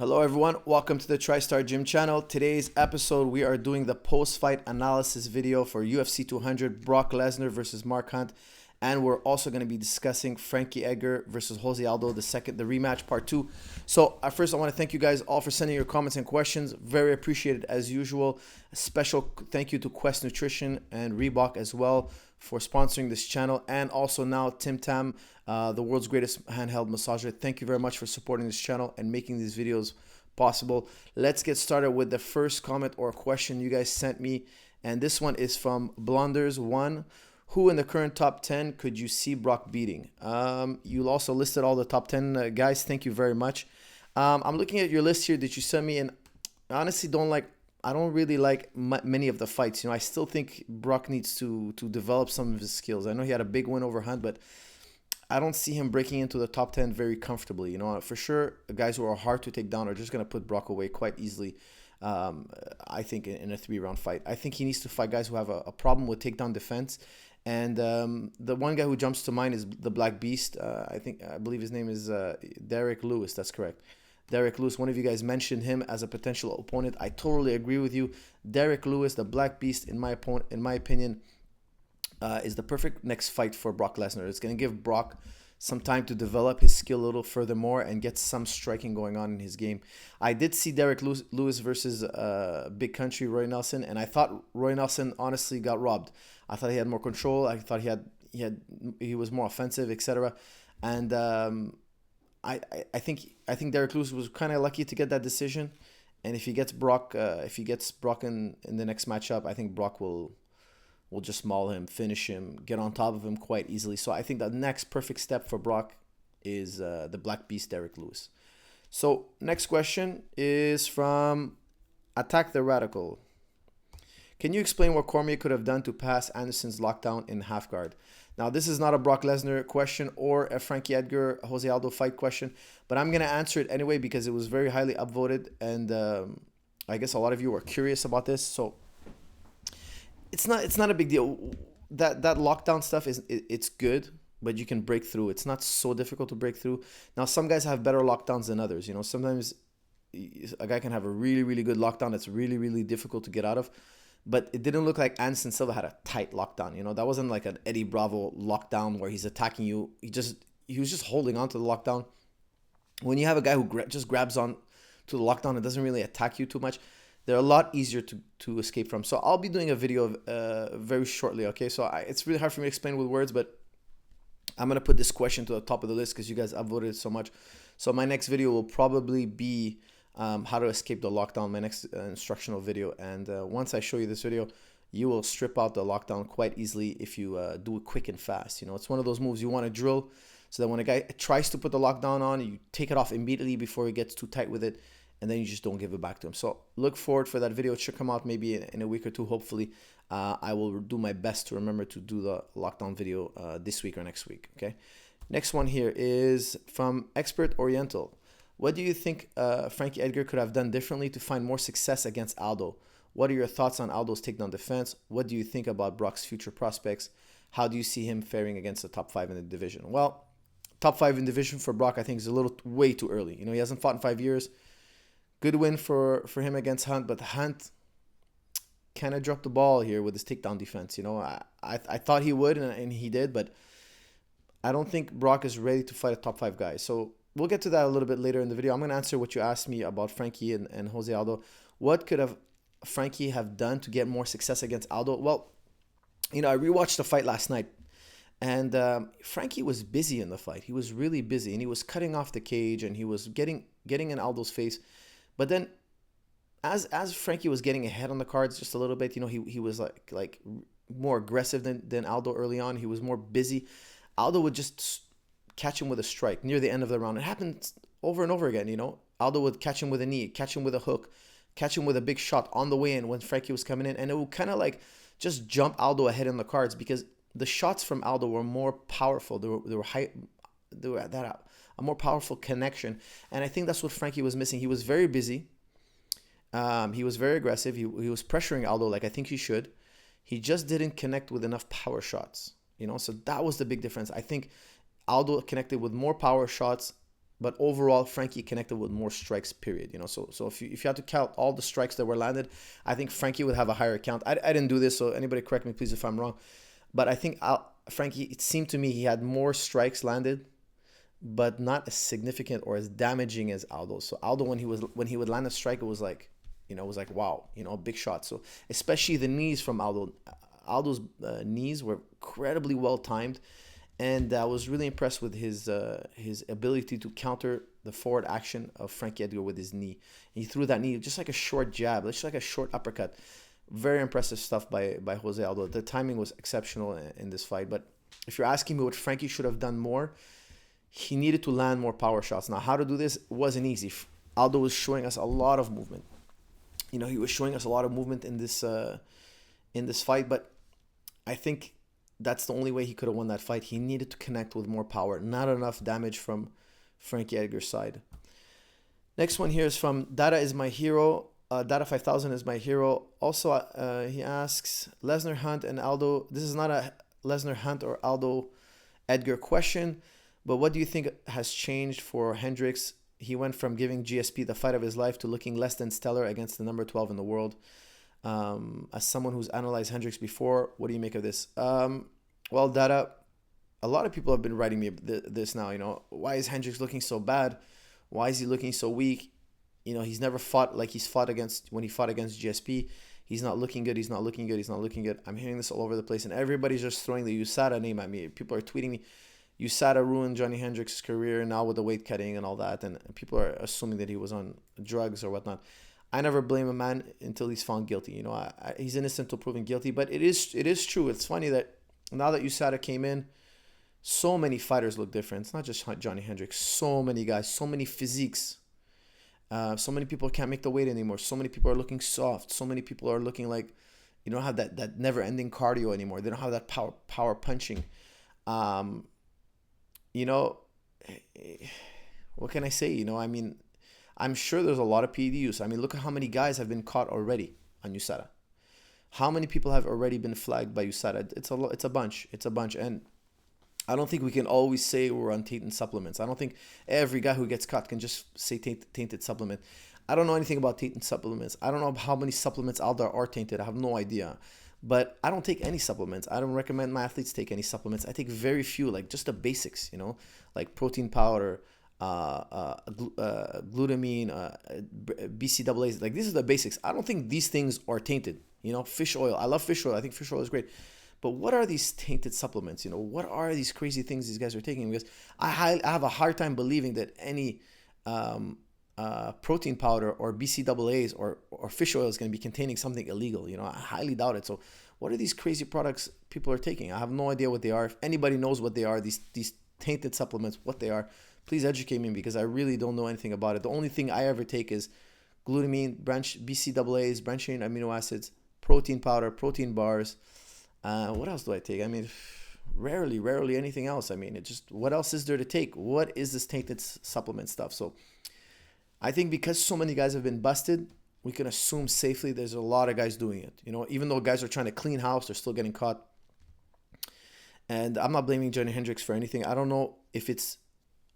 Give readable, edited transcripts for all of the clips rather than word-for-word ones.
Hello everyone, welcome to the TriStar Gym channel. Today's episode we are doing the post-fight analysis video for UFC 200 Brock Lesnar versus Mark Hunt, and we're also going to be discussing Frankie Edgar versus Jose Aldo, the rematch part 2. So first I want to thank you guys all for sending your comments and questions. Very appreciated as usual. A special thank you to Quest Nutrition and Reebok as well for sponsoring this channel, and also now Tim Tam, the world's greatest handheld massager. Thank you very much for supporting this channel and making these videos possible. Let's get started with the first comment or question you guys sent me, and this one is from Blunders1. Who in the current top 10 could you see Brock beating? You also listed all the top 10 guys. Thank you very much. I'm looking at your list here that you sent me, and I honestly I don't really like many of the fights. I still think Brock needs to develop some of his skills. I know he had a big win over Hunt, but I don't see him breaking into the top 10 very comfortably. For sure, guys who are hard to take down are just going to put Brock away quite easily. I think in a 3-round fight. I think he needs to fight guys who have a problem with takedown defense. And the one guy who jumps to mind is the Black Beast. I believe his name is Derek Lewis. That's correct. Derek Lewis, one of you guys mentioned him as a potential opponent. I totally agree with you. Derek Lewis, the Black Beast, in my opinion, is the perfect next fight for Brock Lesnar. It's going to give Brock some time to develop his skill a little furthermore and get some striking going on in his game. I did see Derek Lewis versus Big Country Roy Nelson, and I thought Roy Nelson honestly got robbed. I thought he had more control. I thought he was more offensive, etc. And I think Derek Lewis was kind of lucky to get that decision. And if he gets Brock, in the next matchup, I think Brock will just maul him, finish him, get on top of him quite easily. So I think the next perfect step for Brock is the Black Beast, Derek Lewis. So next question is from Attack the Radical. Can you explain what Cormier could have done to pass Anderson's lockdown in half guard? Now, this is not a Brock Lesnar question or a Frankie Edgar, Jose Aldo fight question, but I'm going to answer it anyway because it was very highly upvoted, and I guess a lot of you are curious about this. So it's not a big deal. That lockdown stuff it's good, but you can break through. It's not so difficult to break through. Now, some guys have better lockdowns than others. Sometimes a guy can have a really, really good lockdown that's really, really difficult to get out of. But it didn't look like Anderson Silva had a tight lockdown. That wasn't like an Eddie Bravo lockdown where he's attacking you. He was just holding on to the lockdown. When you have a guy who just grabs on to the lockdown and doesn't really attack you too much, they're a lot easier to escape from. So I'll be doing a video very shortly, okay? So it's really hard for me to explain with words, but I'm going to put this question to the top of the list because you guys upvoted it so much. So my next video will probably be how to escape the lockdown, my next instructional video. And once I show you this video, you will strip out the lockdown quite easily if you do it quick and fast. It's one of those moves you want to drill so that when a guy tries to put the lockdown on, you take it off immediately before he gets too tight with it, and then you just don't give it back to him. So look forward for that video. It should come out maybe in a week or two, hopefully. I will do my best to remember to do the lockdown video this week or next week, okay? Next one here is from Expert Oriental. What do you think Frankie Edgar could have done differently to find more success against Aldo? What are your thoughts on Aldo's takedown defense? What do you think about Brock's future prospects? How do you see him faring against the top 5 in the division? Well, top 5 in division for Brock, I think, is a little way too early. He hasn't fought in 5 years. Good win for him against Hunt, but Hunt kind of dropped the ball here with his takedown defense. I thought he would, and he did, but I don't think Brock is ready to fight a top 5 guy. So we'll get to that a little bit later in the video. I'm going to answer what you asked me about Frankie and Jose Aldo. What could Frankie have done to get more success against Aldo? Well, I rewatched the fight last night, and Frankie was busy in the fight. He was really busy, and he was cutting off the cage, and he was getting in Aldo's face. But then, as Frankie was getting ahead on the cards just a little bit, he was like more aggressive than Aldo early on. He was more busy. Aldo would just catch him with a strike near the end of the round. It happened over and over again, Aldo would catch him with a knee, catch him with a hook, catch him with a big shot on the way in when Frankie was coming in, and it would kind of like just jump Aldo ahead in the cards because the shots from Aldo were more powerful. They were a more powerful connection, and I think that's what Frankie was missing. He was very busy. He was very aggressive. He was pressuring Aldo like I think he should. He just didn't connect with enough power shots, so that was the big difference. I think Aldo connected with more power shots but overall, Frankie connected with more strikes, period. So if you had to count all the strikes that were landed, I think Frankie would have a higher count. I didn't do this, so anybody correct me, please, if I'm wrong. But I think Frankie, it seemed to me he had more strikes landed, but not as significant or as damaging as Aldo. So Aldo, when he would land a strike, it was like, wow, big shot. So especially the knees from Aldo. Aldo's knees were incredibly well timed, and I was really impressed with his ability to counter the forward action of Frankie Edgar with his knee. He threw that knee just like a short jab, just like a short uppercut. Very impressive stuff by Jose Aldo. The timing was exceptional in this fight. But if you're asking me what Frankie should have done more, he needed to land more power shots. Now, how to do this wasn't easy. Aldo was showing us a lot of movement. He was showing us a lot of movement in this fight, but I think that's the only way he could have won that fight. He needed to connect with more power. Not enough damage from Frankie Edgar's side. Next one here is from Dada is my hero. Dada 5000 is my hero. Also, he asks, Lesnar, Hunt, and Aldo. This is not a Lesnar, Hunt, or Aldo Edgar question, but what do you think has changed for Hendricks? He went from giving GSP the fight of his life to looking less than stellar against the number 12 in the world. As someone who's analyzed Hendricks before, what do you make of this? Well, Dada, a lot of people have been writing me this now. Why is Hendricks looking so bad? Why is he looking so weak? He's never fought like when he fought against GSP. He's not looking good. He's not looking good. He's not looking good. I'm hearing this all over the place, and everybody's just throwing the USADA name at me. People are tweeting me, USADA ruined Johnny Hendricks' career now with the weight cutting and all that, and people are assuming that he was on drugs or whatnot. I never blame a man until he's found guilty. He's innocent until proven guilty, but it is true. It's funny that now that USADA came in, so many fighters look different. It's not just Johnny Hendricks. So many guys, so many physiques. So many people can't make the weight anymore. So many people are looking soft. So many people are looking like you don't have that never-ending cardio anymore. They don't have that power punching. What can I say? I'm sure there's a lot of PED use. Look at how many guys have been caught already on USADA. How many people have already been flagged by USADA? It's a bunch. And I don't think we can always say we're on tainted supplements. I don't think every guy who gets caught can just say tainted supplement. I don't know anything about tainted supplements. I don't know how many supplements out there are tainted. I have no idea. But I don't take any supplements. I don't recommend my athletes take any supplements. I take very few, like just the basics, like protein powder, glutamine, BCAAs. Like, these are the basics. I don't think these things are tainted. Fish oil. I love fish oil. I think fish oil is great. But what are these tainted supplements? What are these crazy things these guys are taking? Because I have a hard time believing that any protein powder or BCAAs or fish oil is going to be containing something illegal. I highly doubt it. So what are these crazy products people are taking? I have no idea what they are. If anybody knows what they are, these tainted supplements, what they are, please educate me, because I really don't know anything about it. The only thing I ever take is glutamine, BCAAs, branched chain amino acids, protein powder, protein bars. What else do I take? Rarely anything else. What else is there to take? What is this tainted supplement stuff? So I think because so many guys have been busted, we can assume safely there's a lot of guys doing it. Even though guys are trying to clean house, they're still getting caught. And I'm not blaming Johnny Hendricks for anything. I don't know if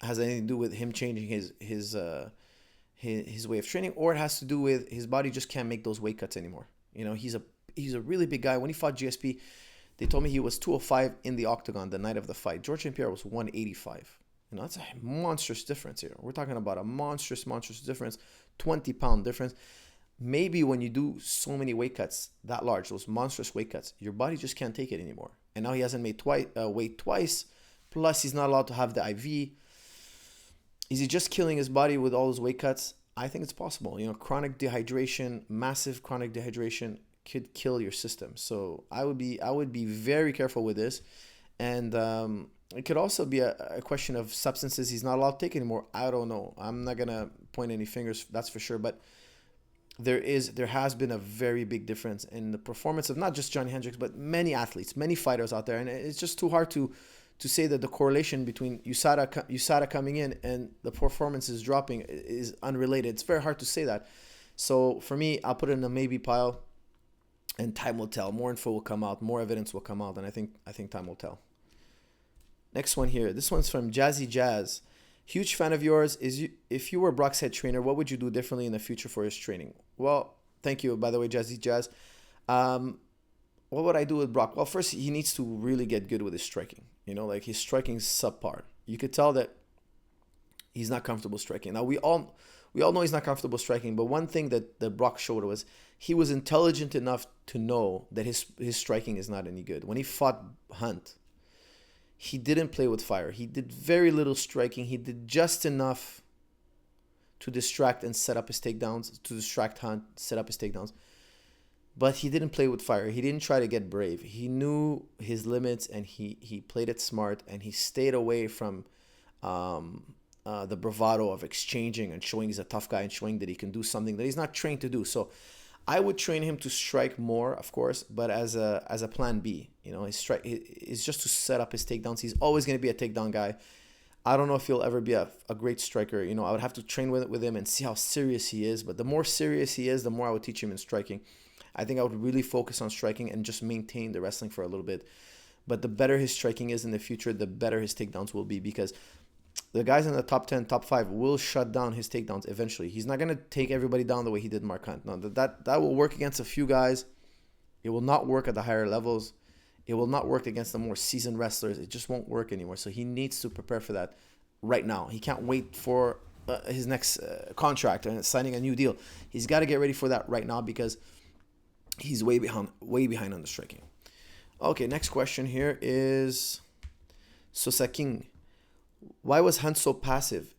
has anything to do with him changing his way of training, or it has to do with his body just can't make those weight cuts anymore. He's a really big guy. When he fought GSP, they told me he was 205 in the octagon the night of the fight. George St. Pierre was 185. That's a monstrous difference here. We're talking about a monstrous difference, 20-pound difference. Maybe when you do so many weight cuts that large, those monstrous weight cuts, your body just can't take it anymore. And now he hasn't made weight twice. Plus, he's not allowed to have the IV. Is he just killing his body with all those weight cuts? I think it's possible. Chronic dehydration, massive chronic dehydration could kill your system. So I would be very careful with this. And it could also be a question of substances he's not allowed to take anymore. I don't know. I'm not gonna point any fingers, that's for sure. But there has been a very big difference in the performance of not just Johnny Hendricks, but many athletes, many fighters out there. And it's just too hard to say that the correlation between USADA coming in and the performance is dropping is unrelated. It's very hard to say that. So for me, I'll put it in a maybe pile, and time will tell. More info will come out, more evidence will come out, and I think time will tell. Next one here. This one's from Jazzy Jazz. Huge fan of yours. If you were Brock's head trainer, what would you do differently in the future for his training? Well, thank you, by the way, Jazzy Jazz. Um, what would I do with Brock? Well, first he needs to really get good with his striking. Like his striking is subpar. You could tell that he's not comfortable striking. Now we all know he's not comfortable striking, but one thing that Brock showed was he was intelligent enough to know that his striking is not any good. When he fought Hunt, he didn't play with fire. He did very little striking. He did just enough to distract and set up his takedowns, to distract Hunt, set up his takedowns. But he didn't play with fire. He didn't try to get brave. He knew his limits, and he played it smart, and he stayed away from the bravado of exchanging and showing he's a tough guy and showing that he can do something that he's not trained to do. So I would train him to strike more, of course, but as a plan B. His strike is just to set up his takedowns. He's always going to be a takedown guy. I don't know if he'll ever be a great striker. I would have to train with him and see how serious he is. But the more serious he is, the more I would teach him in striking. I think I would really focus on striking and just maintain the wrestling for a little bit. But the better his striking is in the future, the better his takedowns will be, because the guys in the top 10, top 5 will shut down his takedowns eventually. He's not going to take everybody down the way he did Mark Hunt. No, that will work against a few guys. It will not work at the higher levels. It will not work against the more seasoned wrestlers. It just won't work anymore. So he needs to prepare for that right now. He can't wait for his next contract and signing a new deal. He's got to get ready for that right now, because he's way behind on the striking. Okay, next question here is Sosaking. Why was Hunt so passive?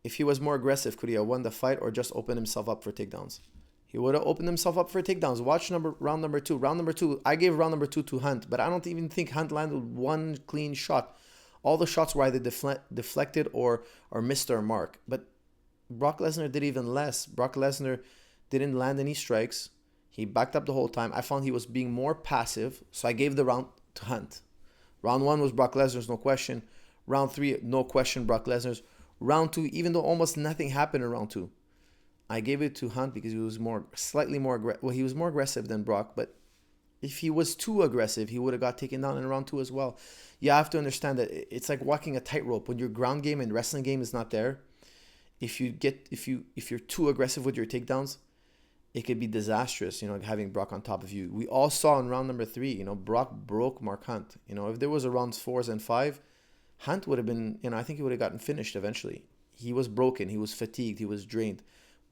If he was more aggressive, could he have won the fight or just opened himself up for takedowns? He would have opened himself up for takedowns. Watch round number 2. Round number 2, I gave round number 2 to Hunt, but I don't even think Hunt landed one clean shot. All the shots were either deflected or missed their mark. But Brock Lesnar did even less. Brock Lesnar didn't land any strikes. He backed up the whole time. I found he was being more passive, so I gave the round to Hunt. Round 1 was Brock Lesnar's, no question. Round 3, no question, Brock Lesnar's. Round 2, even though almost nothing happened in round 2, I gave it to Hunt because he was slightly more aggressive. Well, he was more aggressive than Brock, but if he was too aggressive, he would have got taken down in round 2 as well. You have to understand that it's like walking a tightrope. When your ground game and wrestling game is not there, if you're too aggressive with your takedowns, it could be disastrous, having Brock on top of you. We all saw in round number 3, Brock broke Mark Hunt. If there was a rounds 4 and 5, Hunt would have been, I think he would have gotten finished eventually. He was broken. He was fatigued. He was drained.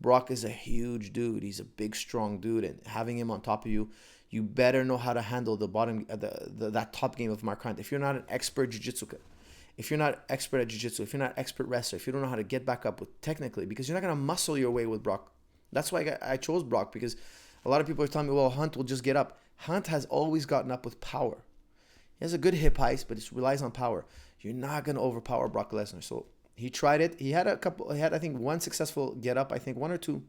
Brock is a huge dude. He's a big, strong dude. And having him on top of you, you better know how to handle the bottom, that top game of Mark Hunt. If you're not an expert jiu-jitsu, if you're not expert at jiu-jitsu, if you're not expert wrestler, if you don't know how to get back up technically, because you're not going to muscle your way with Brock. That's why I chose Brock, because a lot of people are telling me, well, Hunt will just get up. Hunt has always gotten up with power. He has a good hip heist, but it relies on power. You're not going to overpower Brock Lesnar. So he tried it. He had I think, one successful get up, I think 1 or 2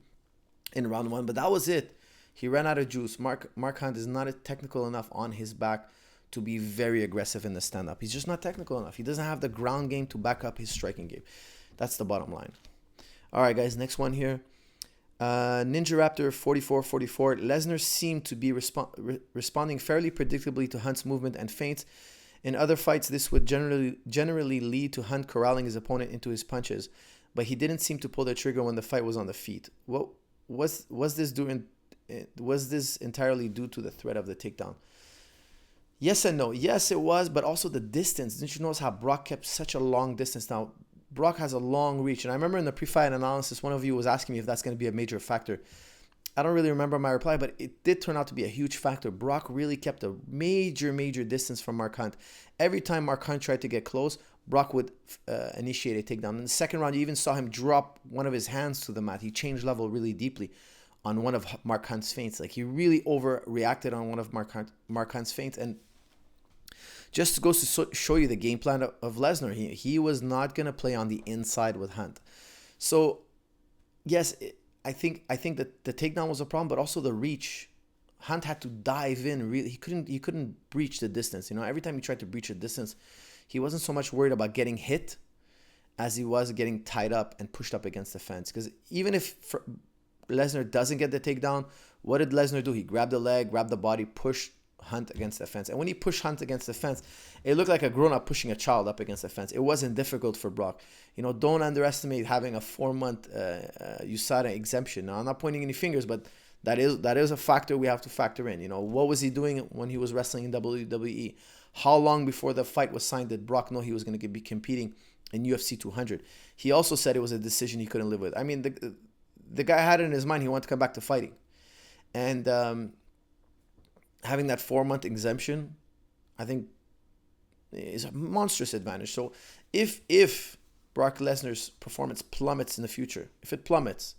in round 1, but that was it. He ran out of juice. Mark Hunt is not technical enough on his back to be very aggressive in the stand-up. He's just not technical enough. He doesn't have the ground game to back up his striking game. That's the bottom line. All right, guys, next one here. Ninja Raptor 4444. Lesnar seemed to be responding fairly predictably to Hunt's movement and feints. In other fights, this would generally lead to Hunt corralling his opponent into his punches, but he didn't seem to pull the trigger when the fight was on the feet. What was this entirely due to the threat of the takedown? Yes and no. Yes, it was, but also the distance. Didn't you notice how Brock kept such a long distance? Now, Brock has a long reach, and I remember in the pre-fight analysis, one of you was asking me if that's going to be a major factor. I don't really remember my reply, but it did turn out to be a huge factor. Brock really kept a major distance from Mark Hunt. Every time Mark Hunt tried to get close, Brock would initiate a takedown. In the second round, you even saw him drop one of his hands to the mat. He changed level really deeply on one of Mark Hunt's feints. Like, he really overreacted on one of Mark Hunt's feints, and just goes to show you the game plan of Lesnar. He was not going to play on the inside with Hunt. So, yes, I think that the takedown was a problem, but also the reach. Hunt had to dive in. Really, he couldn't breach the distance. Every time he tried to breach the distance, he wasn't so much worried about getting hit as he was getting tied up and pushed up against the fence. Because even if Lesnar doesn't get the takedown, what did Lesnar do? He grabbed the leg, grabbed the body, pushed Hunt against the fence. And when he pushed Hunt against the fence, it looked like a grown-up pushing a child up against the fence. It wasn't difficult for Brock. Don't underestimate having a 4-month USADA exemption. Now, I'm not pointing any fingers, but that is a factor we have to factor in. What was he doing when he was wrestling in WWE? How long before the fight was signed did Brock know he was going to be competing in UFC 200? He also said it was a decision he couldn't live with. I mean, the guy had it in his mind he wanted to come back to fighting. And having that 4-month exemption, I think, is a monstrous advantage. So if Brock Lesnar's performance plummets in the future, if it plummets,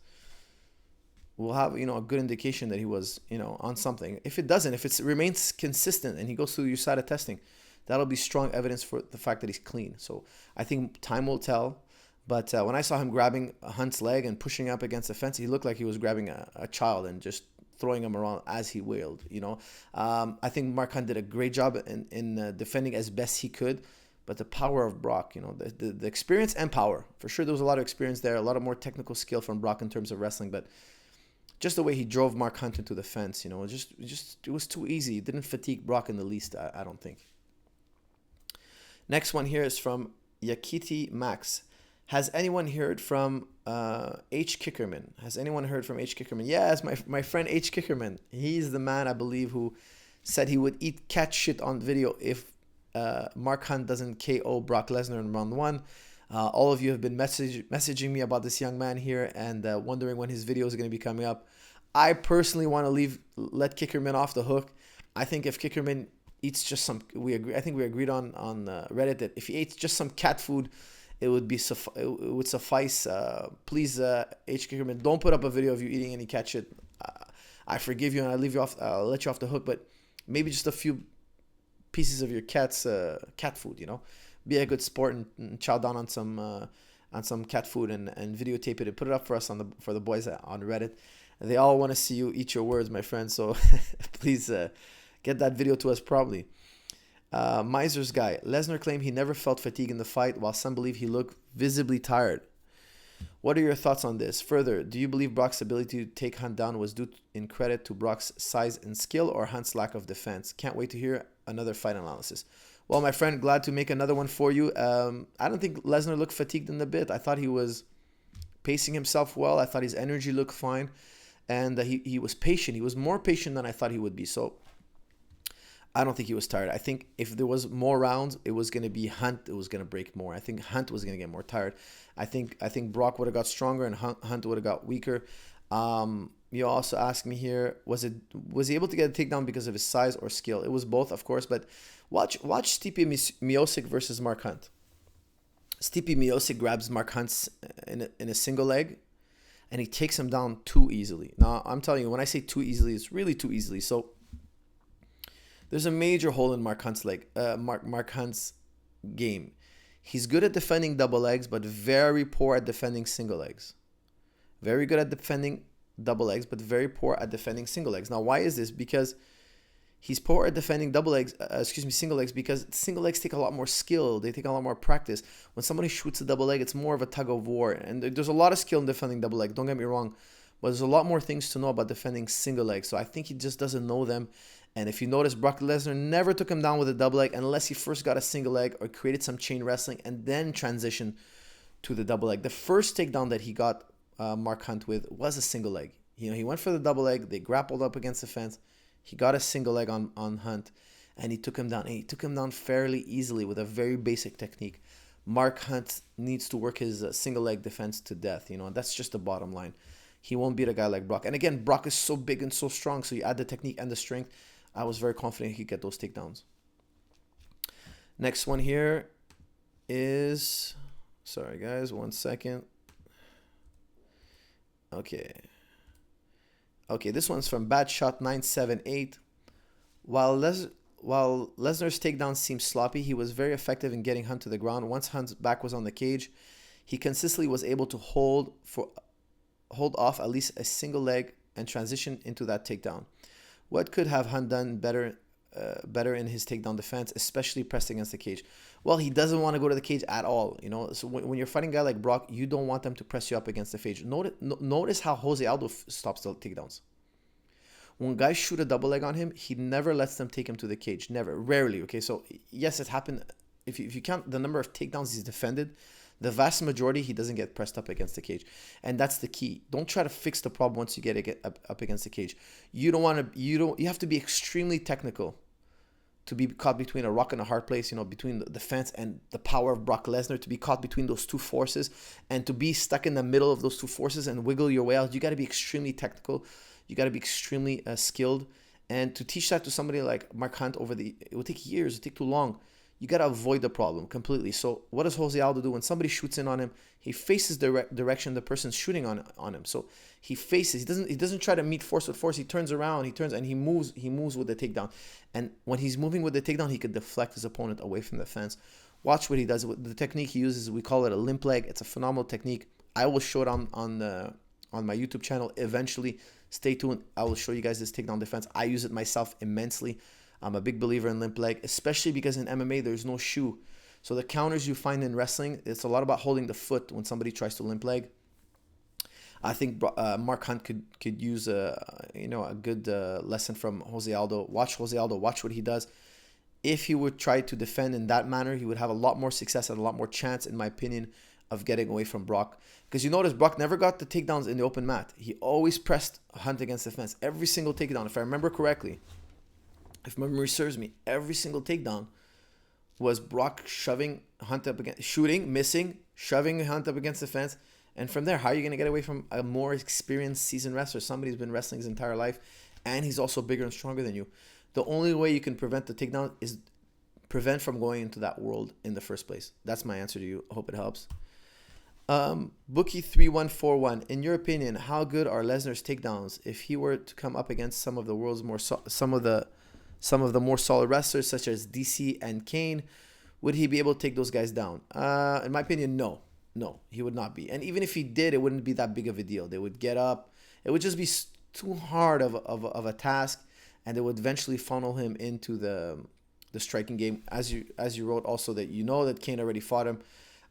we'll have, a good indication that he was, on something. If it doesn't, if it remains consistent and he goes through USADA testing, that'll be strong evidence for the fact that he's clean. So I think time will tell. But when I saw him grabbing Hunt's leg and pushing up against the fence, he looked like he was grabbing a child and just throwing him around as he wailed. I think Mark Hunt did a great job in defending as best he could. But the power of Brock, the experience and power. For sure, there was a lot of experience there, a lot of more technical skill from Brock in terms of wrestling. But just the way he drove Mark Hunt into the fence, it was too easy. It didn't fatigue Brock in the least, I don't think. Next one here is from Yakiti Max. Has anyone heard from HK Kerman? Has anyone heard from HK Kerman? Yes, my friend HK Kerman. He's the man, I believe, who said he would eat cat shit on video if Mark Hunt doesn't KO Brock Lesnar in round 1. All of you have been messaging me about this young man here and wondering when his video is going to be coming up. I personally want to let Kickerman off the hook. I think if Kickerman eats just some, I think we agreed on Reddit that if he ate just some cat food, it would suffice. Please, H. Kerman, don't put up a video of you eating any cat shit. I forgive you and I'll let you off the hook, but maybe just a few pieces of your cat's cat food. Be a good sport and chow down on some cat food and videotape it and put it up for us for the boys on Reddit. They all want to see you eat your words, my friend. So please get that video to us promptly. Miser's guy. Lesnar claimed he never felt fatigue in the fight, while some believe he looked visibly tired. What are your thoughts on this? Further, do you believe Brock's ability to take Hunt down was due in credit to Brock's size and skill or Hunt's lack of defense? Can't wait to hear another fight analysis. Well, my friend, glad to make another one for you. I don't think Lesnar looked fatigued in the bit. I thought he was pacing himself well. I thought his energy looked fine. And he was patient. He was more patient than I thought he would be. So I don't think he was tired. I think if there was more rounds, it was going to be Hunt that was going to break more. I think Hunt was going to get more tired. I think Brock would have got stronger and Hunt would have got weaker. You also asked me here, was he able to get a takedown because of his size or skill? It was both, of course, but watch Stipe Miocic versus Mark Hunt. Stipe Miocic grabs Mark Hunt in a single leg, and he takes him down too easily. Now, I'm telling you, when I say too easily, it's really too easily. So there's a major hole in Mark Hunt's Mark Hunt's game. He's good at defending double legs, but very poor at defending single legs. Very good at defending double legs, but very poor at defending single legs. Now, why is this? Because he's poor at defending single legs, because single legs take a lot more skill. They take a lot more practice. When somebody shoots a double leg, it's more of a tug of war. And there's a lot of skill in defending double leg. Don't get me wrong. But there's a lot more things to know about defending single legs. So I think he just doesn't know them. And if you notice, Brock Lesnar never took him down with a double leg unless he first got a single leg or created some chain wrestling and then transitioned to the double leg. The first takedown that he got Mark Hunt with was a single leg. He went for the double leg. They grappled up against the fence. He got a single leg on Hunt, and he took him down. And he took him down fairly easily with a very basic technique. Mark Hunt needs to work his single leg defense to death. That's just the bottom line. He won't beat a guy like Brock. And again, Brock is so big and so strong, so you add the technique and the strength. I was very confident he could get those takedowns. Next one here is... Sorry, guys. 1 second. Okay, this one's from Bad Shot 978. While Lesnar's takedown seemed sloppy, he was very effective in getting Hunt to the ground. Once Hunt's back was on the cage, he consistently was able to hold off at least a single leg and transition into that takedown. What could have Hunt done better in his takedown defense, especially pressed against the cage? Well, he doesn't want to go to the cage at all. So when you're fighting a guy like Brock, you don't want them to press you up against the cage. Notice how Jose Aldo stops the takedowns. When guys shoot a double leg on him, he never lets them take him to the cage. Never. Rarely. Okay, so yes, it happened. If you count the number of takedowns he's defended, the vast majority, he doesn't get pressed up against the cage. And that's the key. Don't try to fix the problem once you get up against the cage. You have to be extremely technical to be caught between a rock and a hard place, between the fence and the power of Brock Lesnar, to be caught between those two forces and to be stuck in the middle of those two forces and wiggle your way out. You got to be extremely technical. You got to be extremely skilled. And to teach that to somebody like Mark Hunt it will take years, it will take too long. You got to avoid the problem completely. So what does Jose Aldo do? When somebody shoots in on him, he faces the direction the person's shooting on him. So he faces. He doesn't try to meet force with force. He turns around. He moves with the takedown. And when he's moving with the takedown, he could deflect his opponent away from the fence. Watch what he does. The technique he uses, we call it a limp leg. It's a phenomenal technique. I will show it on my YouTube channel eventually. Stay tuned. I will show you guys this takedown defense. I use it myself immensely. I'm a big believer in limp leg, especially because in MMA, there's no shoe. So the counters you find in wrestling, it's a lot about holding the foot when somebody tries to limp leg. I think Mark Hunt could use a good lesson from Jose Aldo. Watch Jose Aldo. Watch what he does. If he would try to defend in that manner, he would have a lot more success and a lot more chance, in my opinion, of getting away from Brock. Because you notice Brock never got the takedowns in the open mat. He always pressed Hunt against the fence. Every single takedown, if I remember correctly. If memory serves me, every single takedown was Brock shoving Hunt up against, shooting, missing, shoving Hunt up against the fence. And from there, how are you going to get away from a more experienced seasoned wrestler, somebody who's been wrestling his entire life, and he's also bigger and stronger than you? The only way you can prevent the takedown is prevent from going into that world in the first place. That's my answer to you. I hope it helps. Bookie3141, in your opinion, how good are Lesnar's takedowns if he were to come up against some of the world's some of the more solid wrestlers such as DC and Kane? Would he be able to take those guys down? In my opinion, no, he would not be. And even if he did, it wouldn't be that big of a deal. They would get up. It would just be too hard of a task, and they would eventually funnel him into the striking game. As you wrote also that that Kane already fought him,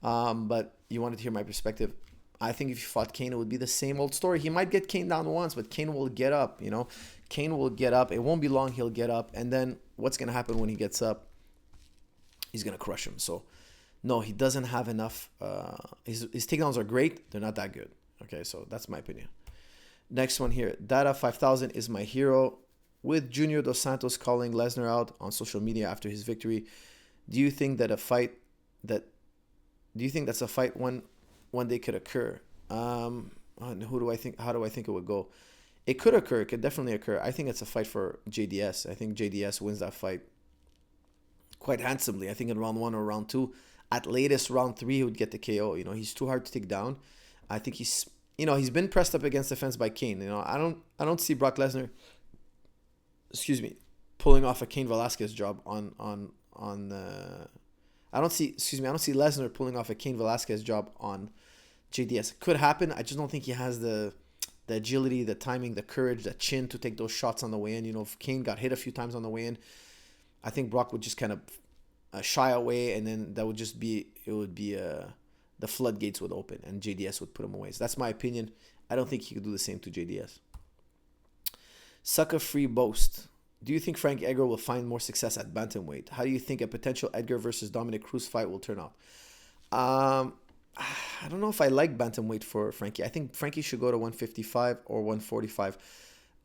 but you wanted to hear my perspective. I think if you fought Kane, it would be the same old story. He might get Kane down once, but Kane will get up, Kane will get up. It won't be long. He'll get up. And then what's going to happen when he gets up? He's going to crush him. So, no, he doesn't have enough. His takedowns are great. They're not that good. Okay, so that's my opinion. Next one here. Data 5000 is my hero. With Junior Dos Santos calling Lesnar out on social media after his victory, do you think that's a fight one day could occur? How do I think it would go? It could occur. It could definitely occur. I think it's a fight for JDS. I think JDS wins that fight quite handsomely. I think in round 1 or round 2. At latest, round 3, he would get the KO. He's too hard to take down. I think he's been pressed up against the fence by Kane. I don't see Brock Lesnar, pulling off a Cain Velasquez job on I don't see Lesnar pulling off a Cain Velasquez job on JDS. Could happen. I just don't think he has the agility, the timing, the courage, the chin to take those shots on the way in. If Kane got hit a few times on the way in, I think Brock would just kind of shy away, and then the floodgates would open, and JDS would put him away. So that's my opinion. I don't think he could do the same to JDS. Sucker Free Boast. Do you think Frank Edgar will find more success at bantamweight? How do you think a potential Edgar versus Dominic Cruz fight will turn out? I don't know if I like bantamweight for Frankie. I think Frankie should go to 155 or 145.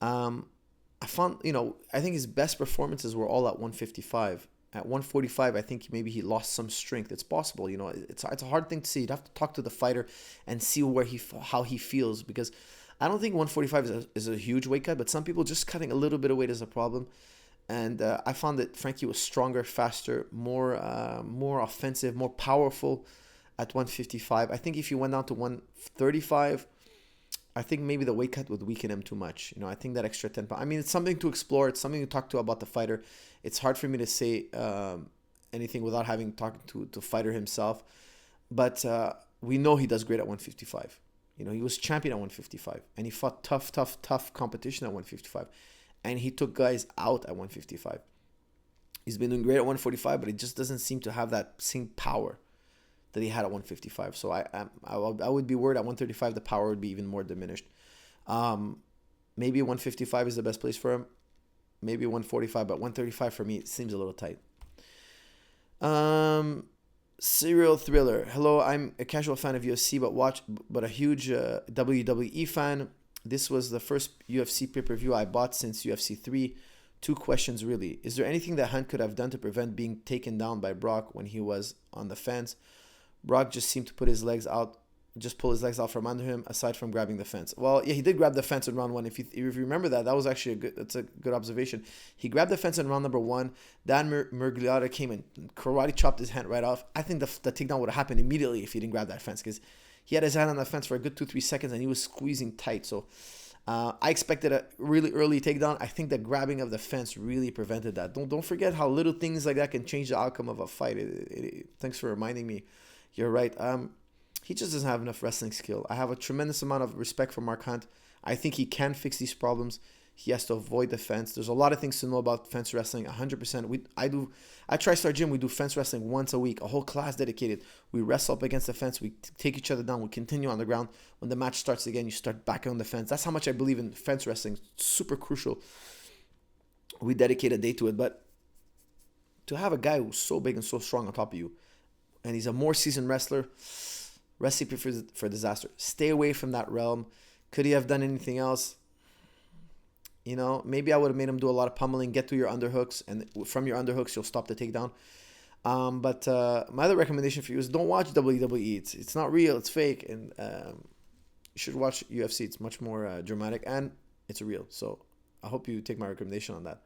I think his best performances were all at 155. At 145, I think maybe he lost some strength. It's possible, it's a hard thing to see. You'd have to talk to the fighter and see how he feels, because I don't think 145 is a huge weight cut, but some people just cutting a little bit of weight is a problem. And I found that Frankie was stronger, faster, more offensive, more powerful at 155. I think if he went down to 135, I think maybe the weight cut would weaken him too much. I think that extra 10 pounds. I mean, it's something to explore. It's something to talk to about the fighter. It's hard for me to say anything without having talked to the fighter himself. But we know he does great at 155. He was champion at 155. And he fought tough competition at 155. And he took guys out at 155. He's been doing great at 145, but he just doesn't seem to have that same power that he had at 155. So I would be worried at 135 the power would be even more diminished. Maybe 155 is the best place for him. Maybe 145, but 135 for me, it seems a little tight. Serial Thriller. Hello, I'm a casual fan of UFC, but a huge WWE fan. This was the first UFC pay-per-view I bought since UFC 3. 2 questions really. Is there anything that Hunt could have done to prevent being taken down by Brock when he was on the fence? Brock just seemed to pull his legs out from under him, aside from grabbing the fence. Well, yeah, he did grab the fence in round 1. If you remember that was actually that's a good observation. He grabbed the fence in round number 1. Dan Miragliotta came and karate chopped his hand right off. I think the takedown would have happened immediately if he didn't grab that fence, because he had his hand on the fence for a good 2-3 seconds and he was squeezing tight. So I expected a really early takedown. I think the grabbing of the fence really prevented that. Don't forget how little things like that can change the outcome of a fight. Thanks for reminding me. You're right. He just doesn't have enough wrestling skill. I have a tremendous amount of respect for Mark Hunt. I think he can fix these problems. He has to avoid the fence. There's a lot of things to know about fence wrestling. 100%. At TriStar Gym, we do fence wrestling once a week. A whole class dedicated. We wrestle up against the fence. We take each other down. We continue on the ground. When the match starts again, you start back on the fence. That's how much I believe in fence wrestling. Super crucial. We dedicate a day to it. But to have a guy who's so big and so strong on top of you, and he's a more seasoned wrestler, recipe for disaster. Stay away from that realm. Could he have done anything else? You know, maybe I would have made him do a lot of pummeling, get to your underhooks, and from your underhooks, you'll stop the takedown. But my other recommendation for you is don't watch WWE. It's not real. It's fake. And you should watch UFC. It's much more dramatic, and it's real. So I hope you take my recommendation on that.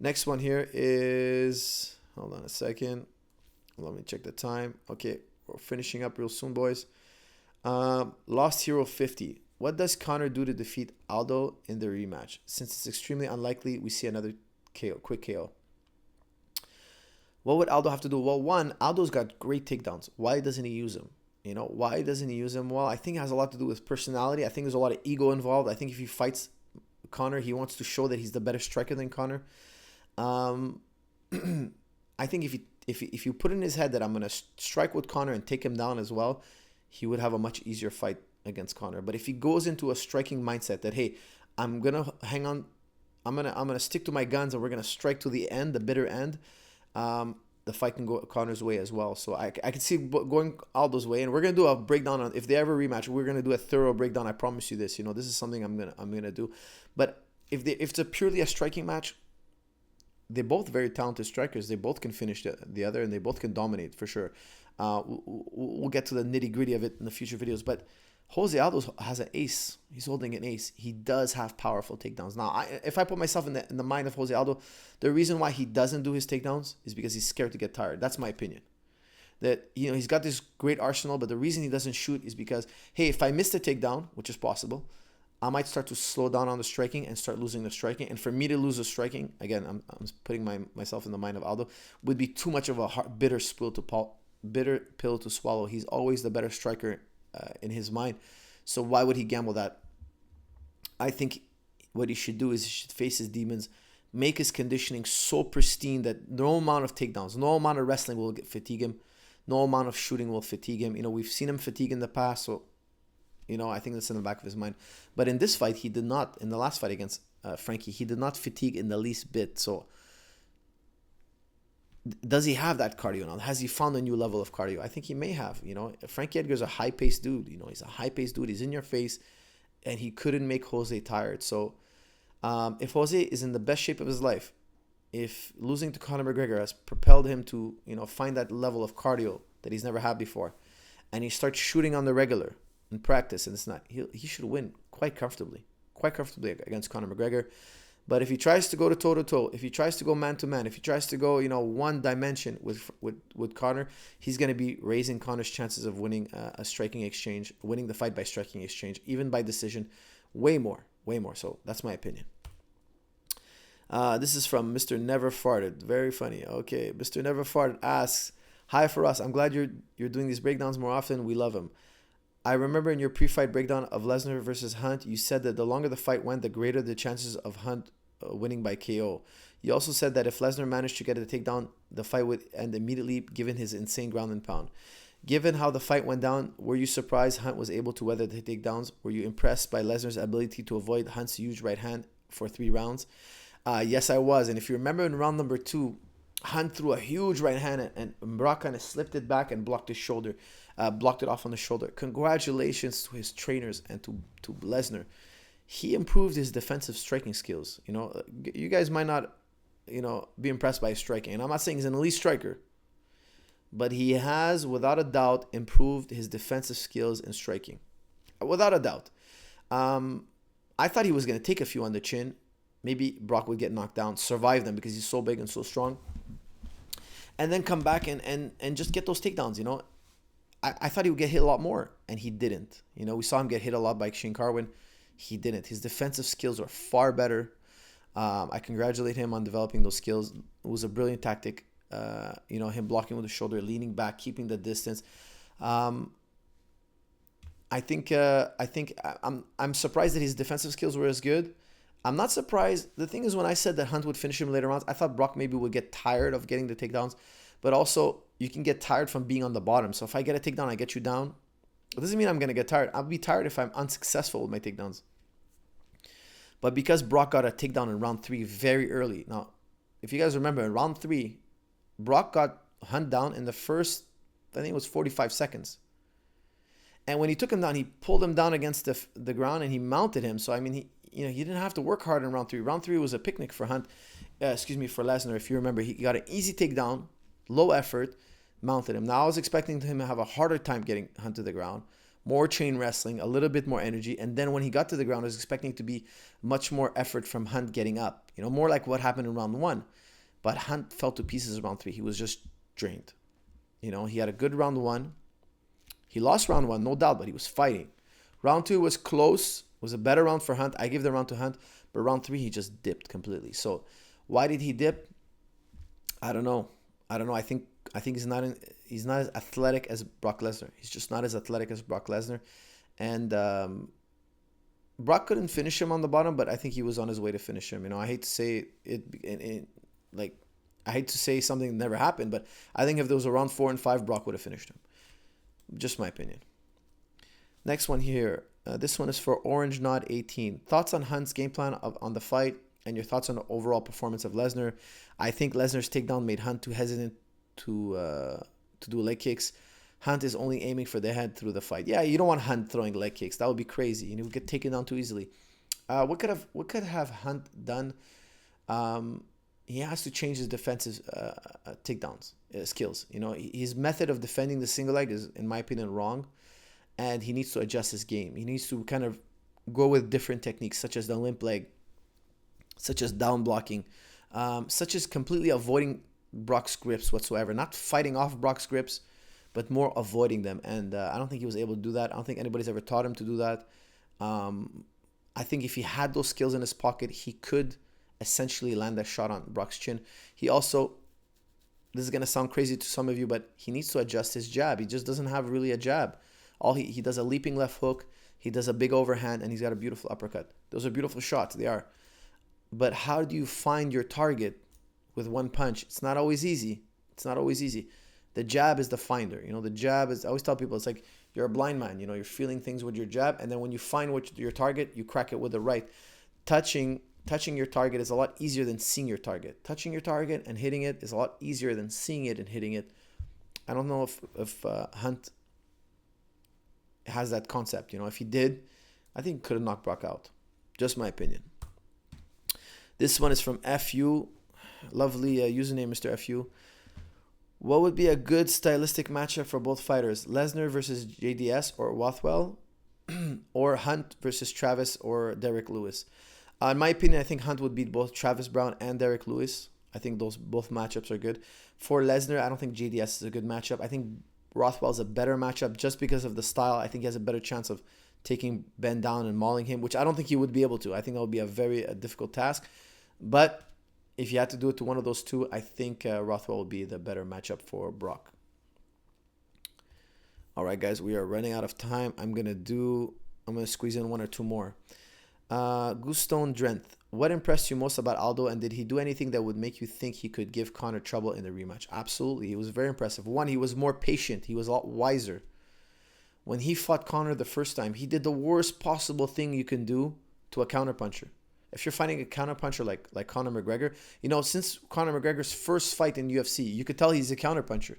Next one here is... Hold on a second. Let me check the time. Okay, we're finishing up real soon, boys. Lost Hero 50. What does Conor do to defeat Aldo in the rematch? Since it's extremely unlikely we see another quick KO. What would Aldo have to do? Well, one, Aldo's got great takedowns. Why doesn't he use them? You know, why doesn't he use them? Well, I think it has a lot to do with personality. I think there's a lot of ego involved. I think if he fights Conor, he wants to show that he's the better striker than Conor. I think if you put in his head that I'm going to strike with Conor and take him down as well, he would have a much easier fight against Conor. But if he goes into a striking mindset that, hey, I'm going to hang on, I'm going to stick to my guns and we're going to strike to the end, the bitter end, the fight can go Conor's way as well. So I can see going Aldo's way, and we're going to do a breakdown on, if they ever rematch, we're going to do a thorough breakdown. I promise you this. You know, this is something I'm going to do. But if it's purely a striking match, they're both very talented strikers. They both can finish the other, and they both can dominate for sure. We'll get to the nitty gritty of it in the future videos. But Jose Aldo has an ace. He's holding an ace. He does have powerful takedowns. Now, if I put myself in the mind of Jose Aldo, the reason why he doesn't do his takedowns is because he's scared to get tired. That's my opinion. That, you know, he's got this great arsenal, but the reason he doesn't shoot is because, hey, if I miss the takedown, which is possible, I might start to slow down on the striking and start losing the striking. And for me to lose the striking, again, I'm putting myself in the mind of Aldo, would be too much of a bitter pill to swallow. He's always the better striker in his mind. So why would he gamble that? I think what he should do is he should face his demons, make his conditioning so pristine that no amount of takedowns, no amount of wrestling will fatigue him, no amount of shooting will fatigue him. You know, we've seen him fatigue in the past, so, you know, I think that's in the back of his mind. But in this fight, he did not, in the last fight against Frankie, he did not fatigue in the least bit. So does he have that cardio now? Has he found a new level of cardio? I think he may have. You know, Frankie Edgars is a high-paced dude. You know, he's a high-paced dude. He's in your face, and he couldn't make Jose tired. So if Jose is in the best shape of his life, if losing to Conor McGregor has propelled him to, you know, find that level of cardio that he's never had before, and he starts shooting on the regular in practice, and it's not, he should win quite comfortably against Conor McGregor. But if he tries to go to toe-to-toe, if he tries to go man-to-man, if he tries to go, you know, one dimension with Conor, he's going to be raising Conor's chances of winning a striking exchange, winning the fight by striking exchange, even by decision, way more. So that's my opinion. This is from Mr. Never Farted. Very funny. Okay, Mr. Never Farted asks, "Hi for us. I'm glad you're doing these breakdowns more often. We love them. I remember in your pre-fight breakdown of Lesnar versus Hunt, you said that the longer the fight went, the greater the chances of Hunt winning by KO. You also said that if Lesnar managed to get a takedown, the fight would end immediately given his insane ground and pound. Given how the fight went down, were you surprised Hunt was able to weather the takedowns? Were you impressed by Lesnar's ability to avoid Hunt's huge right hand for 3 rounds? Yes, I was. And if you remember in round number 2, Hunt threw a huge right hand and Brock kind of slipped it back and blocked his shoulder, blocked it off on the shoulder. Congratulations to his trainers and to Lesnar. He improved his defensive striking skills. You know, you guys might not, be impressed by his striking. And I'm not saying he's an elite striker, but he has, without a doubt, improved his defensive skills in striking. Without a doubt. I thought he was going to take a few on the chin. Maybe Brock would get knocked down, survive them because he's so big and so strong, and then come back and just get those takedowns, I thought he would get hit a lot more, and he didn't. We saw him get hit a lot by Shane Carwin. He didn't. His defensive skills are far better. I congratulate him on developing those skills. It was a brilliant tactic. Him blocking with the shoulder, leaning back, keeping the distance. I think I'm surprised that his defensive skills were as good. I'm not surprised. The thing is, when I said that Hunt would finish him later rounds, I thought Brock maybe would get tired of getting the takedowns, but also you can get tired from being on the bottom. So if I get a takedown, I get you down. It doesn't mean I'm going to get tired. I'll be tired if I'm unsuccessful with my takedowns. But because Brock got a takedown in round 3 very early. Now, if you guys remember, in round 3, Brock got Hunt down in the first, I think it was 45 seconds. And when he took him down, he pulled him down against the ground and he mounted him. So, I mean, he didn't have to work hard in round 3. Round 3 was a picnic for for Lesnar. If you remember, he got an easy takedown, low effort, mounted him. Now, I was expecting him to have a harder time getting Hunt to the ground, more chain wrestling, a little bit more energy. And then when he got to the ground, I was expecting to be much more effort from Hunt getting up. More like what happened in round 1. But Hunt fell to pieces in round 3. He was just drained. He had a good round 1. He lost round 1, no doubt, but he was fighting. Round 2 was close, was a better round for Hunt. I gave the round to Hunt, but round 3 he just dipped completely. So why did he dip? I don't know. I think he's not as athletic as Brock Lesnar. He's just not as athletic as Brock Lesnar, and Brock couldn't finish him on the bottom, but I think he was on his way to finish him. I hate to say it, I hate to say something that never happened, but I think if there was a round 4 and 5, Brock would have finished him. Just my opinion. Next one here. This one is for Orange Nod 18. Thoughts on Hunt's game plan on the fight and your thoughts on the overall performance of Lesnar. I think Lesnar's takedown made Hunt too hesitant to do leg kicks. Hunt is only aiming for the head through the fight. Yeah, you don't want Hunt throwing leg kicks. That would be crazy. He would get taken down too easily. What could have Hunt done? He has to change his defensive takedowns skills. His method of defending the single leg is, in my opinion, wrong, and he needs to adjust his game. He needs to kind of go with different techniques, such as the limp leg, such as down blocking, such as completely avoiding Brock's grips whatsoever. Not fighting off Brock's grips, but more avoiding them. And I don't think he was able to do that. I don't think anybody's ever taught him to do that. I think if he had those skills in his pocket, he could essentially land a shot on Brock's chin. He also, this is going to sound crazy to some of you, but he needs to adjust his jab. He just doesn't have really a jab. He does a leaping left hook, he does a big overhand, and he's got a beautiful uppercut. Those are beautiful shots, they are. But how do you find your target with one punch? It's not always easy. The jab is the finder. The jab is, I always tell people, it's like you're a blind man. You're feeling things with your jab, and then when you find your target, you crack it with the right. Touching your target is a lot easier than seeing your target. Touching your target and hitting it is a lot easier than seeing it and hitting it. I don't know if Hunt has that concept. If he did, I think he could have knocked Brock out. Just my opinion. This one is from FU. Lovely username, Mr. FU. What would be a good stylistic matchup for both fighters? Lesnar versus JDS or Rothwell? Or Hunt versus Travis or Derek Lewis? In my opinion, I think Hunt would beat both Travis Brown and Derek Lewis. I think those both matchups are good. For Lesnar, I don't think JDS is a good matchup. I think Rothwell is a better matchup just because of the style. I think he has a better chance of taking Ben down and mauling him, which I don't think he would be able to. I think that would be a very difficult task. But if you had to do it to one of those two, I think Rothwell would be the better matchup for Brock. All right, guys, we are running out of time. I'm gonna squeeze in one or two more. Gustone Drenth, what impressed you most about Aldo, and did he do anything that would make you think he could give Conor trouble in the rematch? Absolutely. He was very impressive. One, he was more patient. He was a lot wiser. When he fought Conor the first time, he did the worst possible thing you can do to a counterpuncher. If you're fighting a counterpuncher like Conor McGregor, since Conor McGregor's first fight in UFC, you could tell he's a counterpuncher.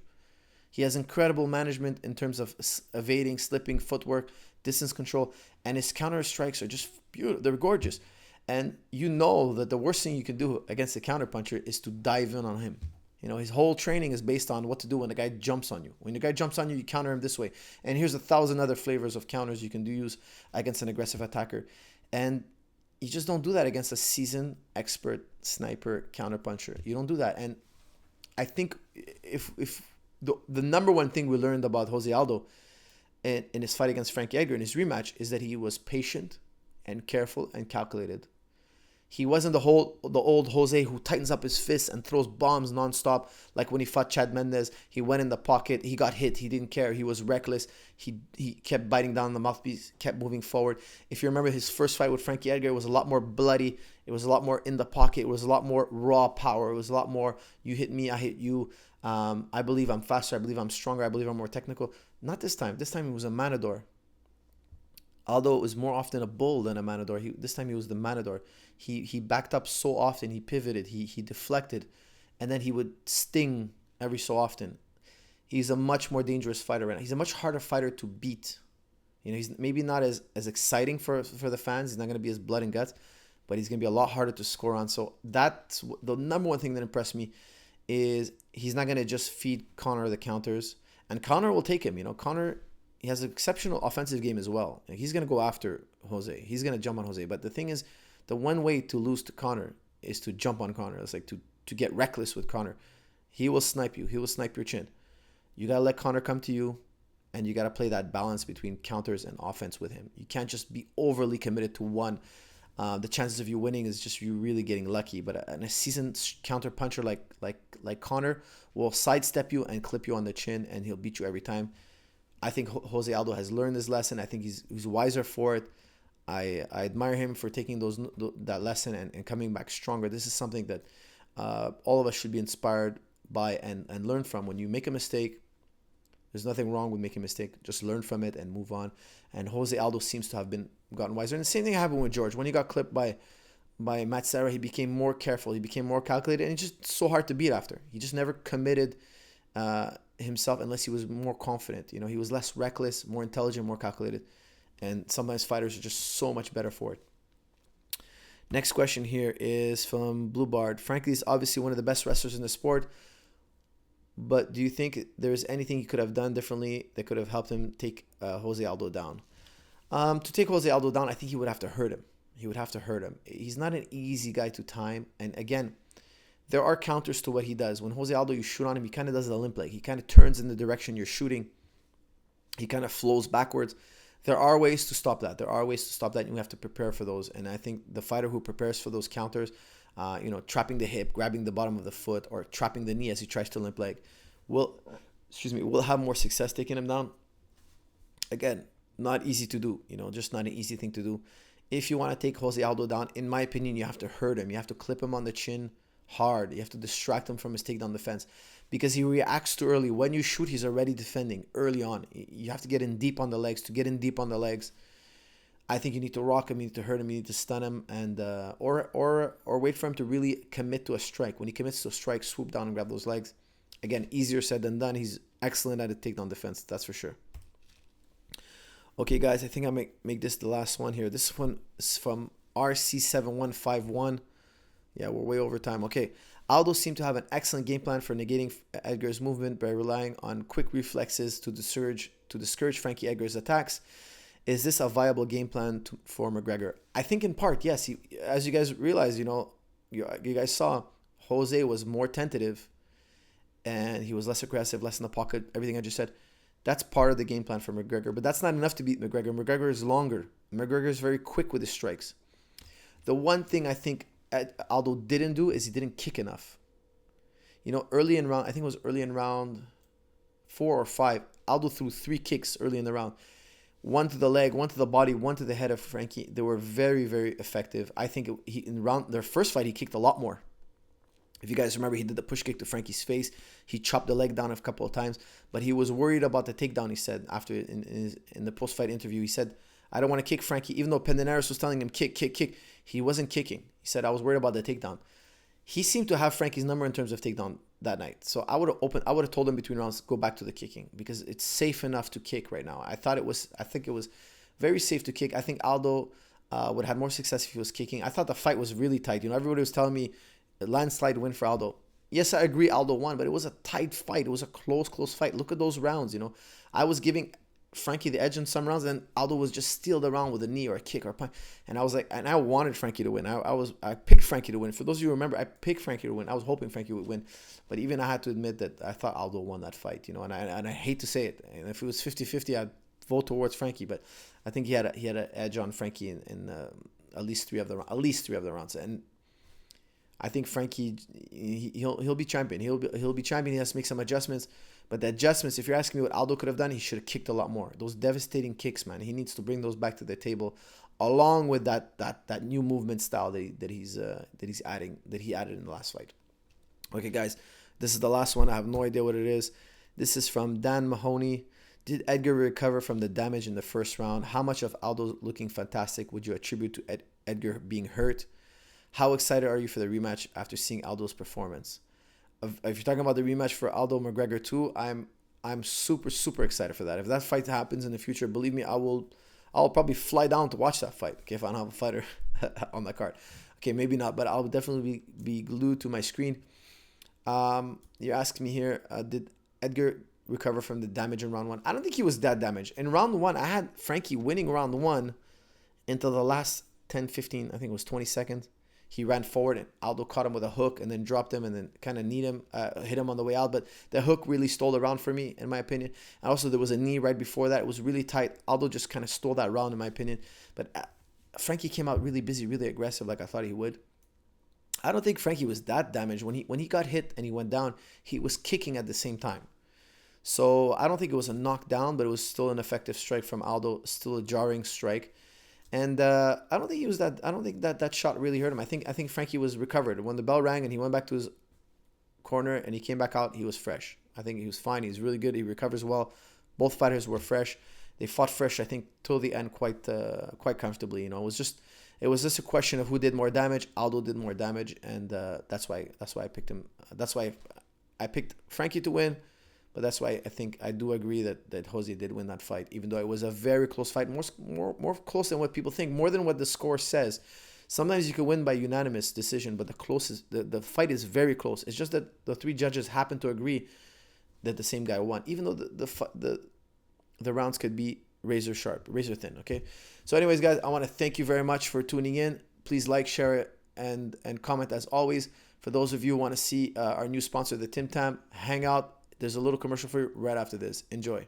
He has incredible management in terms of evading, slipping, footwork, distance control, and his counter strikes are just beautiful. They're gorgeous. And you know that the worst thing you can do against a counterpuncher is to dive in on him. His whole training is based on what to do when the guy jumps on you. When the guy jumps on you, you counter him this way. And here's 1,000 other flavors of counters you can use against an aggressive attacker. And you just don't do that against a seasoned, expert sniper counterpuncher. You don't do that. And I think if the number one thing we learned about Jose Aldo in his fight against Frankie Edgar in his rematch is that he was patient and careful and calculated. He wasn't the old Jose who tightens up his fists and throws bombs nonstop. Like when he fought Chad Mendes, he went in the pocket, he got hit, he didn't care, he was reckless. He kept biting down the mouthpiece, kept moving forward. If you remember his first fight with Frankie Edgar, it was a lot more bloody. It was a lot more in the pocket. It was a lot more raw power. It was a lot more, you hit me, I hit you. I believe I'm faster. I believe I'm stronger. I believe I'm more technical. Not this time. This time he was a matador. Aldo was more often a bull than a matador. This time he was the matador. He backed up so often. He pivoted. He deflected. And then he would sting every so often. He's a much more dangerous fighter right now. He's a much harder fighter to beat. He's maybe not as exciting for the fans. He's not going to be as blood and guts. But he's going to be a lot harder to score on. So that's the number one thing that impressed me is he's not going to just feed Conor the counters. And Conor will take him. Conor, he has an exceptional offensive game as well. He's going to go after Jose. He's going to jump on Jose. But the thing is, the one way to lose to Conor is to jump on Conor. It's like to get reckless with Conor. He will snipe you. He will snipe your chin. You got to let Conor come to you, and you got to play that balance between counters and offense with him. You can't just be overly committed to one. The chances of you winning is just you really getting lucky. But a seasoned counter puncher like Conor will sidestep you and clip you on the chin, and he'll beat you every time. I think Jose Aldo has learned his lesson. I think he's wiser for it. I admire him for taking that lesson and coming back stronger. This is something that all of us should be inspired by and learn from. When you make a mistake, there's nothing wrong with making a mistake. Just learn from it and move on. And Jose Aldo seems to have gotten wiser. And the same thing happened with George. When he got clipped by Matt Serra, he became more careful. He became more calculated. And it's just so hard to beat after. He just never committed himself unless he was more confident. He was less reckless, more intelligent, more calculated. And sometimes fighters are just so much better for it. Next question here is from Blue Bard. Frankly, he's obviously one of the best wrestlers in the sport. But do you think there's anything he could have done differently that could have helped him take Jose Aldo down? To take Jose Aldo down, I think he would have to hurt him. He's not an easy guy to time. And again, there are counters to what he does. When Jose Aldo, you shoot on him, he kind of does the limp leg. He kind of turns in the direction you're shooting. He kind of flows backwards. There are ways to stop that. And you have to prepare for those. And I think the fighter who prepares for those counters, trapping the hip, grabbing the bottom of the foot, or trapping the knee as he tries to limp leg, will have more success taking him down. Again, not easy to do, just not an easy thing to do. If you want to take Jose Aldo down, in my opinion, you have to hurt him. You have to clip him on the chin hard. You have to distract him from his takedown defense because he reacts too early. When you shoot, he's already defending early on. You have to get in deep on the legs. To get in deep on the legs, I think you need to rock him, you need to hurt him, you need to stun him, and or wait for him to really commit to a strike. When he commits to a strike, swoop down and grab those legs. Again, easier said than done. He's excellent at a takedown defense, that's for sure. Okay, guys, I think I make this the last one here. This one is from RC7151. Yeah, we're way over time. Okay, Aldo seemed to have an excellent game plan for negating Edgar's movement by relying on quick reflexes to discourage Frankie Edgar's attacks. Is this a viable game plan for McGregor? I think in part, yes. As you guys realize, you guys saw, Jose was more tentative and he was less aggressive, less in the pocket, everything I just said. That's part of the game plan for McGregor, but that's not enough to beat McGregor. McGregor is longer. McGregor is very quick with his strikes. The one thing I think Aldo didn't do is he didn't kick enough. Early in round, I think it was early in round 4 or 5, Aldo threw 3 kicks early in the round. one to the leg, one to the body, one to the head of Frankie. They were very, very effective. I think in their first fight, he kicked a lot more. If you guys remember, he did the push kick to Frankie's face. He chopped the leg down a couple of times, but he was worried about the takedown. He said after in the post-fight interview, he said, I don't want to kick Frankie. Even though Pendeneris was telling him, kick, kick, kick, he wasn't kicking. He said, I was worried about the takedown. He seemed to have Frankie's number in terms of takedown that night. So I would have told him between rounds, go back to the kicking, because it's safe enough to kick right now. I think it was very safe to kick. I think Aldo would have had more success if he was kicking. I thought the fight was really tight. Everybody was telling me a landslide win for Aldo. Yes, I agree Aldo won, but it was a tight fight. It was a close fight. Look at those rounds, I was giving Frankie the edge in some rounds, and Aldo was just stealed around with a knee or a kick or a punch. And I was like, and I wanted Frankie to win. I picked Frankie to win. For those of you who remember, I picked Frankie to win. I was hoping Frankie would win. But even I had to admit that I thought Aldo won that fight, and I hate to say it. And if it was 50-50, I'd vote towards Frankie. But I think he had an edge on Frankie in at least three of the rounds. And I think Frankie, he'll be champion. He'll be champion. He has to make some adjustments. But the adjustments, if you're asking me what Aldo could have done, he should have kicked a lot more. Those devastating kicks, man. He needs to bring those back to the table, along with that new movement style that he added in the last fight. Okay, guys, this is the last one. I have no idea what it is. This is from Dan Mahoney. Did Edgar recover from the damage in the first round? How much of Aldo looking fantastic would you attribute to Edgar being hurt? How excited are you for the rematch after seeing Aldo's performance? If you're talking about the rematch for Aldo McGregor 2, I'm super, super excited for that. If that fight happens in the future, believe me, I'll probably fly down to watch that fight. Okay, if I don't have a fighter on that card. Okay, maybe not, but I'll definitely be glued to my screen. You're asking me here, did Edgar recover from the damage in round 1? I don't think he was that damaged. In round 1, I had Frankie winning round 1 until the last 10, 15, I think it was 20 seconds. He ran forward and Aldo caught him with a hook and then dropped him and then kind of hit him on the way out. But the hook really stole the round for me, in my opinion. And also there was a knee right before that. It was really tight. Aldo just kind of stole that round, in my opinion. But Frankie came out really busy, really aggressive, like I thought he would. I don't think Frankie was that damaged. When he got hit and he went down, he was kicking at the same time. So I don't think it was a knockdown, but it was still an effective strike from Aldo, still a jarring strike. And I don't think he was that. I don't think that shot really hurt him. I think Frankie was recovered when the bell rang and he went back to his corner and he came back out. He was fresh. I think he was fine. He's really good. He recovers well. Both fighters were fresh. They fought fresh. I think till the end quite comfortably. It was just a question of who did more damage. Aldo did more damage, and that's why I picked him. That's why I picked Frankie to win. But that's why I think I do agree that Jose did win that fight, even though it was a very close fight, more close than what people think, more than what the score says. Sometimes you can win by unanimous decision, but the fight is very close. It's just that the three judges happen to agree that the same guy won, even though the rounds could be razor thin. Okay. So, anyways, guys, I want to thank you very much for tuning in. Please like, share it, and comment as always. For those of you who want to see our new sponsor, the Tim Tam, hang out. There's a little commercial for you right after this. Enjoy.